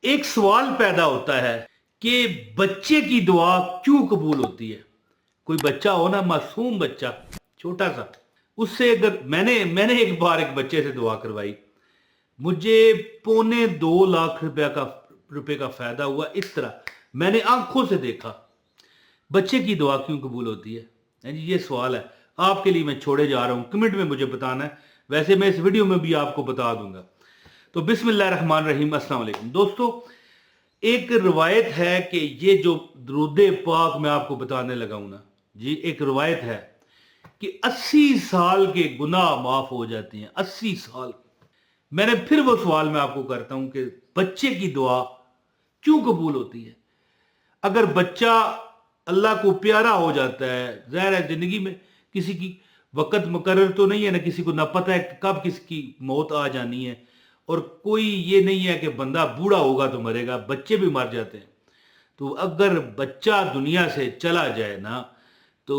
ایک سوال پیدا ہوتا ہے کہ بچے کی دعا کیوں قبول ہوتی ہے؟ کوئی بچہ ہو نا، معصوم بچہ چھوٹا سا، اس سے اگر میں نے ایک بار ایک بچے سے دعا کروائی، مجھے 2.25 لاکھ روپے کا فائدہ ہوا۔ اس طرح میں نے آنکھوں سے دیکھا۔ بچے کی دعا کیوں قبول ہوتی ہے جی؟ یہ سوال ہے آپ کے لیے، میں چھوڑے جا رہا ہوں، کمنٹ میں مجھے بتانا ہے، ویسے میں اس ویڈیو میں بھی آپ کو بتا دوں گا۔ تو بسم اللہ الرحمن الرحیم، السلام علیکم دوستو۔ ایک روایت ہے کہ یہ جو درود پاک میں آپ کو بتانے لگا ہوں نا جی، ایک روایت ہے کہ 80 سال کے گناہ معاف ہو جاتے ہیں۔ 80 سال۔ میں نے پھر وہ سوال میں آپ کو کرتا ہوں کہ بچے کی دعا کیوں قبول ہوتی ہے؟ اگر بچہ اللہ کو پیارا ہو جاتا ہے، ظاہر ہے زندگی میں کسی کی وقت مقرر تو نہیں ہے نا، کسی کو نہ پتہ ہے کب کس کی موت آ جانی ہے، اور کوئی یہ نہیں ہے کہ بندہ بوڑھا ہوگا تو مرے گا، بچے بھی مر جاتے ہیں۔ تو اگر بچہ دنیا سے چلا جائے نا تو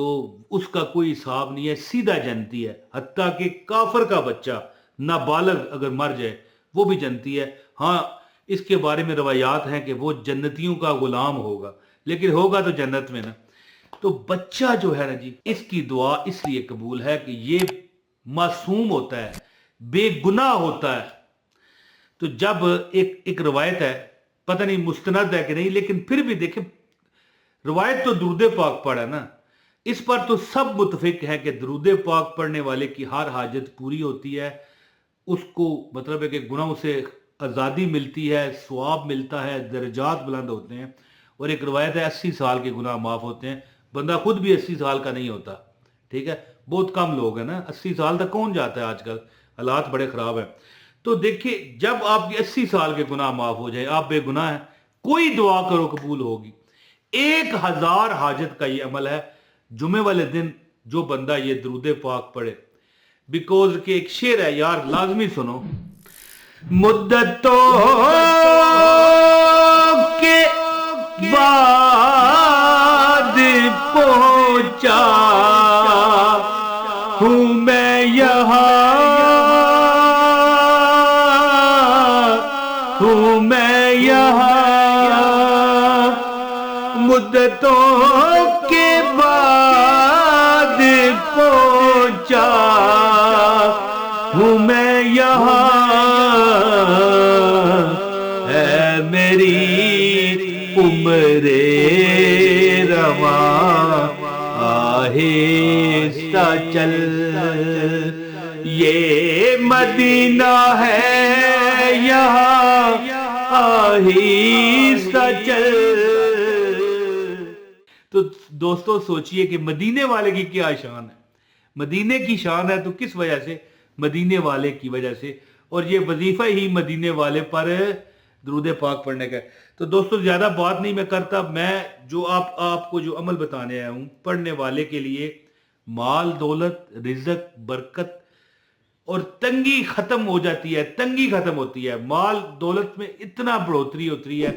اس کا کوئی حساب نہیں ہے، سیدھا جنتی ہے۔ حتیٰ کہ کافر کا بچہ نابالغ اگر مر جائے وہ بھی جنتی ہے۔ ہاں، اس کے بارے میں روایات ہیں کہ وہ جنتیوں کا غلام ہوگا، لیکن ہوگا تو جنت میں نا۔ تو بچہ جو ہے نا جی، اس کی دعا اس لیے قبول ہے کہ یہ معصوم ہوتا ہے، بے گناہ ہوتا ہے۔ تو جب ایک روایت ہے، پتہ نہیں مستند ہے کہ نہیں، لیکن پھر بھی دیکھیں، روایت تو درود پاک پڑھا نا، اس پر تو سب متفق ہیں کہ درود پاک پڑھنے والے کی ہر حاجت پوری ہوتی ہے، اس کو مطلب ہے کہ گناہوں سے آزادی ملتی ہے، ثواب ملتا ہے، درجات بلند ہوتے ہیں۔ اور ایک روایت ہے 80 سال کے گناہ معاف ہوتے ہیں۔ بندہ خود بھی 80 سال کا نہیں ہوتا، ٹھیک ہے، بہت کم لوگ ہیں نا، 80 سال تک کون جاتا ہے آج کل، حالات بڑے خراب ہیں۔ تو دیکھیں، جب آپ کی 80 سال کے گناہ معاف ہو جائے، آپ بے گناہ ہیں، کوئی دعا کرو قبول ہوگی۔ 1000 حاجت کا یہ عمل ہے۔ جمعے والے دن جو بندہ یہ درود پاک پڑھے، بیکوز کہ ایک شعر ہے یار، لازمی سنو۔ مدتوں کے بعد پہنچا ہوں میں یہاں، ہوں میں یہاں، مدتوں کے بعد پہنچا ہوں میں یہاں، اے میری عمر رواں آہستہ چل، یہ مدینہ ہے یہاں آہستہ چل۔ تو دوستو سوچئے کہ مدینے والے کی کیا شان ہے۔ مدینے کی شان ہے تو کس وجہ سے؟ مدینے والے کی وجہ سے، اور یہ وظیفہ ہی مدینے والے پر درود پاک پڑھنے کا ہے۔ تو دوستو زیادہ بات نہیں میں کرتا، میں جو آپ کو جو عمل بتانے آیا ہوں، پڑھنے والے کے لیے مال دولت رزق برکت اور تنگی ختم ہو جاتی ہے، تنگی ختم ہوتی ہے، مال دولت میں اتنا بڑھوتری ہوتی ہے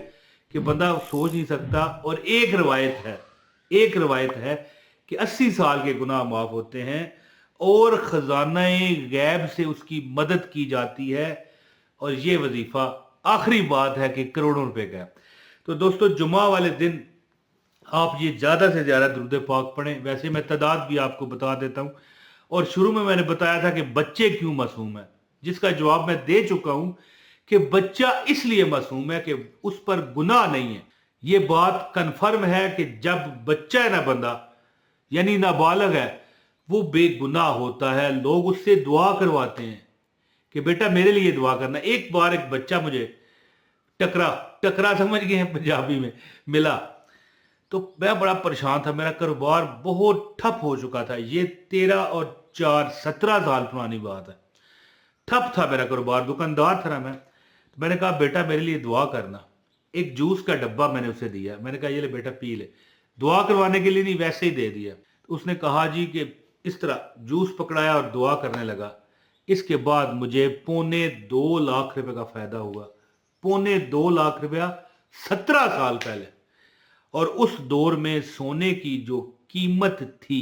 کہ بندہ سوچ نہیں سکتا۔ اور ایک روایت ہے کہ 80 سال کے گناہ معاف ہوتے ہیں، اور خزانہ غیب سے اس کی مدد کی جاتی ہے، اور یہ وظیفہ آخری بات ہے کہ کروڑوں روپے کا ہے۔ تو دوستو جمعہ والے دن آپ یہ زیادہ سے زیادہ درود پاک پڑھیں۔ ویسے میں تعداد بھی آپ کو بتا دیتا ہوں، اور شروع میں نے بتایا تھا کہ بچے کیوں معصوم ہیں، جس کا جواب میں دے چکا ہوں کہ بچہ اس لیے معصوم ہے کہ اس پر گناہ نہیں ہے۔ یہ بات کنفرم ہے کہ جب بچہ ہے نا بندہ، یعنی نابالغ ہے، وہ بے گناہ ہوتا ہے، لوگ اس سے دعا کرواتے ہیں کہ بیٹا میرے لیے دعا کرنا۔ ایک بار ایک بچہ مجھے ٹکرا سمجھ گئے ہیں پنجابی میں، ملا، تو میں بڑا پریشان تھا، میرا کاروبار بہت ٹھپ ہو چکا تھا۔ یہ 13 اور 4 17 سال پرانی بات ہے، ٹھپ تھا میرا کاروبار، دکاندار تھا نا میں نے کہا بیٹا میرے لیے دعا کرنا۔ ایک جوس کا ڈبہ میں نے اسے دیا، میں نے کہا یہ لے بیٹا پی لے، دعا کروانے کے لیے نہیں، ویسے ہی دے دیا۔ اس نے کہا جی کہ اس طرح جوس پکڑایا اور دعا کرنے لگا۔ اس کے بعد مجھے 2.25 لاکھ روپے کا فائدہ ہوا۔ 2.25 لاکھ روپیہ 17 سال پہلے، اور اس دور میں سونے کی جو قیمت تھی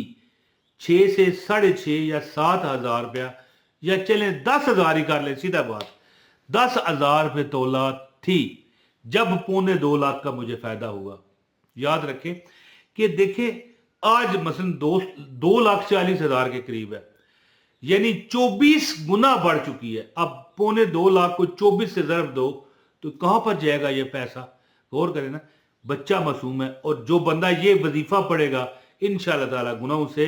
6 سے 6.5 یا 7 ہزار روپیہ، یا چلیں 10 ہزار ہی کر لیں، سیدھا بات 10 ہزار روپے تولہ تھی، जब 2.25 लाख का मुझे फायदा हुआ। याद रखें कि देखें आज मसलन 2,40,000 के करीब है, यानी 24 गुना बढ़ चुकी है। अब 2.25 लाख को 24 से ज़रब दो तो कहां पर जाएगा ये पैसा, गौर करें ना। बच्चा मासूम है और जो बंदा ये वजीफा पड़ेगा इंशाअल्लाह ताला गुनाहों से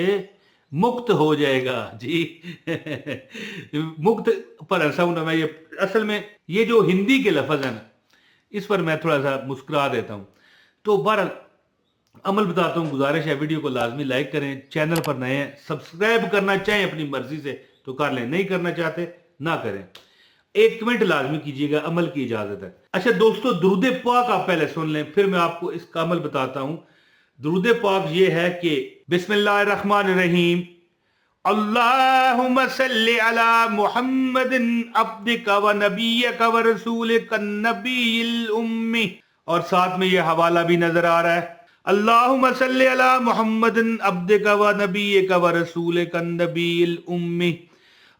मुक्त हो जाएगा जी। मुक्त पर ऐसा हूं ना मैं, ये असल में ये जो हिंदी के लफ्ज है ना, इस पर मैं थोड़ा सा मुस्कुरा देता हूं। तो बहरहाल अमल बताता हूं, गुजारिश है वीडियो को लाजमी लाइक करें, चैनल पर नए हैं सब्सक्राइब करना चाहें अपनी मर्जी से तो कर लें, नहीं करना चाहते ना करें। एक कमेंट लाजमी कीजिएगा, अमल की इजाजत है। अच्छा दोस्तों, दुरूद पाक आप पहले सुन लें, फिर मैं आपको इसका अमल बताता हूं। दुरूद पाक ये है कि बिस्मिल्लाहिर्रहमानिर्रहीम, अल्लाहुम्मा सल्लि अला मुहम्मदिन अब्दिका व नबिय्यका व रसूलिका नबिय्यिल उम्मी, और साथ में ये हवाला भी नजर आ रहा है, अल्लाहुम्मा सल्लि अला मुहम्मदिन अब्दिका व नबिय्यका व रसूलिका नबिय्यिल उम्मी,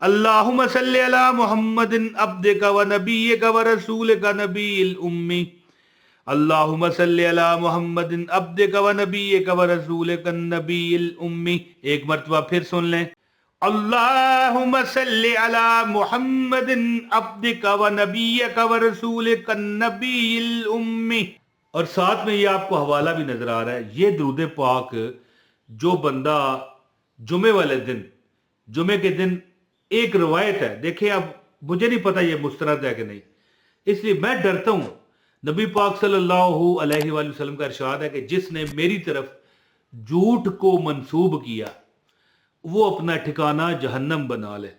अल्लाहुम्मा सल्लि अला मुहम्मदिन अब्दिका व नबिय्यका व रसूलिका नबिय्यिल उम्मी, अल्लाहुम्मा सल्लि अला मुहम्मदिन अब्दिका व नबिय्यका व रसूलिका नबिय्यिल उम्मी। एक मर्तबा फिर सुन लें, अल्लाहुम्मा सल्लि अला मुहम्मदिन अब्दिका व नबिय्यका व रसूलिका नबिय्यिल उम्मी, और साथ में ये आपको हवाला भी नजर आ रहा है। ये दुरूद पाक जो बंदा जुमे वाले दिन, जुमे के दिन एक रवायत है, देखिए अब मुझे नहीं पता ये मुस्तरद है कि नहीं, इसलिए मैं डरता हूं। नबी पाक सल्लल्लाहु अलैहि वसल्लम का इरशाद है कि जिसने मेरी तरफ झूठ को मंसूब किया वो अपना ठिकाना जहन्नम बना ले।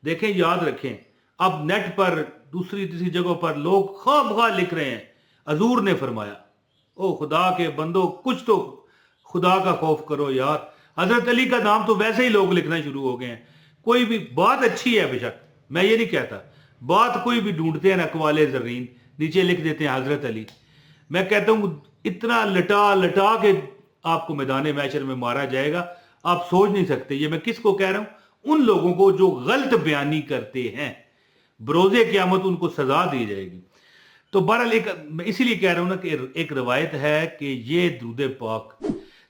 देखें, याद रखें, अब नेट पर दूसरी तीसरी जगहों पर लोग खामखा लिख रहे हैं, हजूर ने फरमाया। ओ खुदा के बंदो, कुछ तो खुदा का खौफ करो यार। हजरत अली का नाम तो वैसे ही लोग लिखना शुरू हो गए हैं। कोई भी बात अच्छी है, बेशक मैं ये नहीं कहता, बात कोई भी ढूंढते हैं ना, अक़वाले ज़र्रीन नीचे लिख देते हैं हजरत अली। मैं कहता हूं इतना लटा लटा के आपको मैदान मैशर में मारा जाएगा, आप सोच नहीं सकते। ये मैं किसको कह रहा हूं? उन लोगों को जो गलत बयानी करते हैं, बरोज़े क़यामत उनको सजा दी जाएगी। तो बहरहाल मैं इसीलिए कह रहा हूं ना कि एक रवायत है कि ये दुरूद पाक,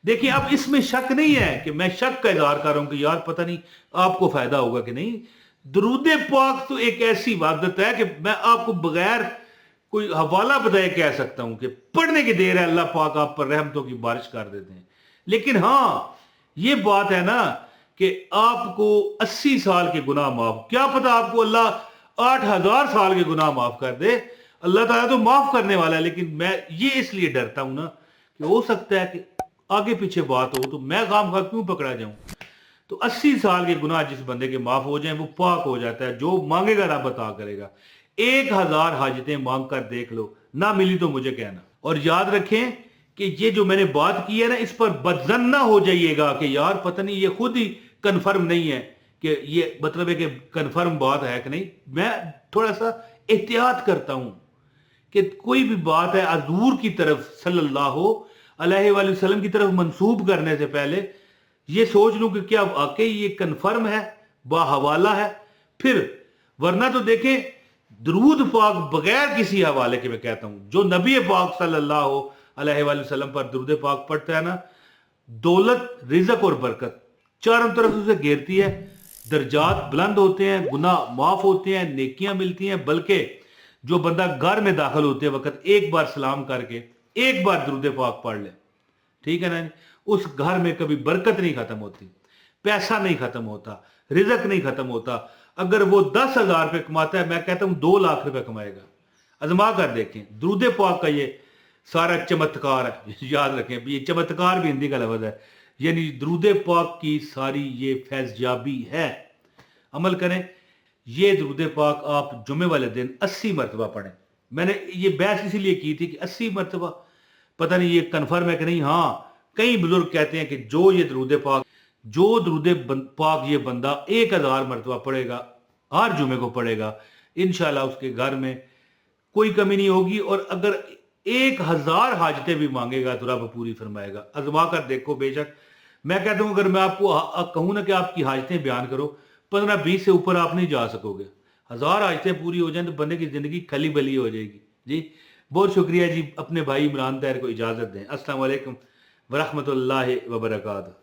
देखिए अब इसमें शक नहीं है कि मैं शक का इज़हार कर रहा हूं कि यार पता नहीं आपको फायदा होगा कि नहीं। दुरूद पाक तो एक ऐसी इबादत है कि मैं आपको बगैर कोई हवाला बताए कह सकता हूं कि पढ़ने की देर है, अल्लाह पाक आप पर रहमतों की बारिश कर देते हैं। लेकिन हाँ, ये बात है ना कि आपको 80 साल के गुनाह माफ, क्या पता आपको अल्लाह 8,000 साल के गुनाह माफ कर दे। अल्लाह ताला तो माफ करने वाला है, लेकिन मैं ये इसलिए डरता हूं ना कि हो सकता है कि आगे पीछे बात हो तो मैं खामखा क्यों पकड़ा जाऊं। तो 80 साल के गुनाह जिस बंदे के माफ हो जाएं वो पाक हो जाता है। जो मांगेगा रब अता करेगा। 1,000 हाजतें मांग कर देख लो, ना मिली तो मुझे कहना। और याद रखें कि ये जो मैंने बात की है ना, इस पर बदजन ना हो जाइएगा कि यार पता नहीं ये खुद ही कन्फर्म नहीं है कि ये मतलब है कि कन्फर्म बात है कि नहीं। मैं थोड़ा सा एहतियात करता हूं कि कोई भी बात है हजूर की तरफ सल्लल्लाहु अलैहि वसल्लम की तरफ मंसूब करने से पहले ये सोच लूं कि क्या वाकई ये कन्फर्म है, बाहवाला है, फिर वरना तो देखें दुरूद पाक बगैर किसी हवाले के, मैं कहता हूं जो नबी पाक सल्लल्लाहु अलैहि वसल्लम पर दुरूद पाक पढ़ता है ना, दौलत, रिज़्क और बरकत चारों तरफ उसे घेरती है। दर्जात बुलंद होते हैं, गुनाह माफ होते हैं, नेकियां मिलती हैं। बल्कि जो बंदा घर में दाखिल होते वक्त एक बार सलाम करके एक बार दुरूद पाक पढ़ ले, ठीक है ना, उस घर में कभी बरकत नहीं खत्म होती, पैसा नहीं खत्म होता, रिज़्क नहीं खत्म होता। अगर वो 10,000 रुपये कमाता है, मैं कहता हूं 2 लाख रुपए कमाएगा। आजमा कर देखें, दुरूद पाक का ये सारा चमत्कार है। याद रखें, ये चमत्कार भी हिंदी का लफ्ज़ है, यानी दुरूद पाक की सारी ये फैज़याबी है। अमल करें। ये दुरूद पाक आप जुमे वाले दिन 80 मरतबा पढ़ें। मैंने ये बहस इसीलिए की थी कि 80 मरतबा, पता नहीं ये कन्फर्म है कि नहीं। हाँ, कई बुजुर्ग कहते हैं कि जो दुरूद पाक ये बंदा 1,000 मरतबा पढ़ेगा, हर जुमे को पढ़ेगा, इंशाल्लाह उसके घर में कोई कमी नहीं होगी। और अगर 1,000 हाजतें भी मांगेगा तो रब पूरी फरमाएगा। आजमा कर देखो। बेशक मैं कहता हूं अगर मैं आपको कहूं ना कि आपकी हाजतें बयान करो, 15-20 से ऊपर आप नहीं जा सकोगे। 1,000 हाजतें पूरी हो जाए तो बंदे की जिंदगी खली बली हो जाएगी जी। بہت شکریہ جی. اپنے بھائی عمران طاہر کو اجازت دیں. السلام علیکم ورحمۃ اللہ وبرکاتہ.